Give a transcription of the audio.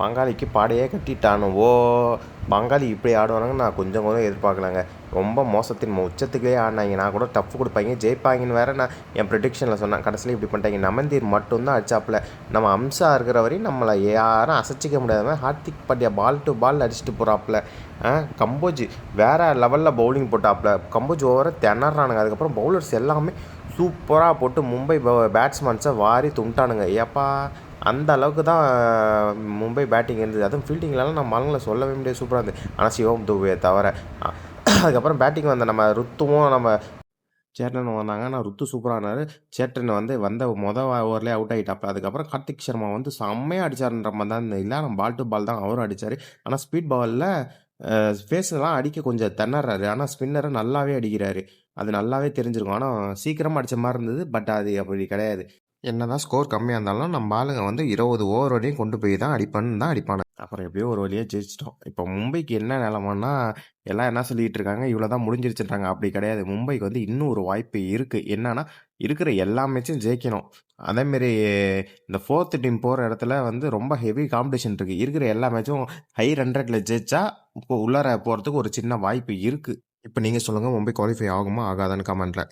பங்காளிக்கு பாடையே கட்டிட்டானுவோ. பங்காளி இப்படி ஆடுவானுங்கன்னு நான் கொஞ்சம் கூட எதிர்பார்க்கலங்க. ரொம்ப மோசத்தின் உச்சத்துக்கே ஆடினாங்க. நான் கூட டஃப் கொடுப்பாங்க ஜெயிப்பாங்கன்னு வேறு நான் என் ப்ரிடிக்ஷனில் சொன்னேன். கடைசியில் இப்படி பண்ணிட்டாங்க. நமந்தீர் மட்டும்தான் அடிச்சாப்புல. நம்ம அம்சா இருக்கிற வரையும் நம்மளை யாரும் அசைச்சிக்க முடியாத Hardik Pandya ball to ball அடிச்சுட்டு போகிறாப்புல. கம்போஜ் வேறு லெவலில் பவுலிங் போட்டாப்புல. கம்போஜ் ஓவரை திணறானுங்க. அதுக்கப்புறம் பவுலர்ஸ் எல்லாமே சூப்பராக போட்டு மும்பை பேட்ஸ்மேன்ஸை வாரி துண்டானுங்க. ஏப்பா அந்த அளவுக்கு தான் மும்பை பேட்டிங் இருந்தது. அதுவும் ஃபீல்டிங்லலாம் நம்ம ஆளுங்களை சொல்லவே முடியாது, சூப்பராக இருந்தது. ஆனால் சிவம் துபையை தவிர அதுக்கப்புறம் பேட்டிங் வந்த நம்ம ருத்துவும் நம்ம சேட்டன் வந்தாங்க. ஆனால் ருத்து சூப்பராக இருந்தார். சேட்டன் வந்த ஓவர்லேயே அவுட் ஆகிட்டாப்புல. அதுக்கப்புறம் கார்த்திக் சர்மா செம்மையாக அடித்தார்ன்ற மாதிரி தான் இல்லை, நம்ம பால் டு பால் தான் அவரும் அடித்தார். ஆனால் ஸ்பீட் பாலில் ஃபேஸ்லாம் அடிக்க கொஞ்சம் திணறாரு. ஆனால் ஸ்பின்னரை நல்லாவே அடிக்கிறாரு. அது நல்லாவே தெரிஞ்சிருக்கும். ஆனால் சீக்கிரமாக அடித்த மாதிரி இருந்தது. பட் அது அப்படி கிடையாது. என்னதான் ஸ்கோர் கம்மியாக இருந்தாலும் நம்ம ஆளுங்க 20 ஓவர் வரையும் கொண்டு போய் தான் அடிப்பானுங்க. அப்புறம் எப்படியோ ஒரு வழியாக ஜெயிச்சிட்டோம். இப்போ மும்பைக்கு என்ன நிலமன்னா, எல்லாம் என்ன சொல்லிகிட்டு இருக்காங்க, இவ்வளோ தான் முடிஞ்சிருச்சுன்றாங்க. அப்படி கிடையாது. மும்பைக்கு இன்னும் ஒரு வாய்ப்பு இருக்குது. என்னன்னா, இருக்கிற எல்லா மேட்சும் ஜெயிக்கணும். அதேமாரி இந்த 4th டீம் போகிற இடத்துல ரொம்ப ஹெவி காம்படிஷன் இருக்குது. இருக்கிற எல்லா மேட்சும் ஹை 100ல் ஜெயிச்சா இப்போ உள்ளார போகிறதுக்கு ஒரு சின்ன வாய்ப்பு இருக்குது. இப்போ நீங்கள் சொல்லுங்கள், மும்பை குவாலிஃபை ஆகுமா ஆகாதான்னு கமெண்ட்டில்.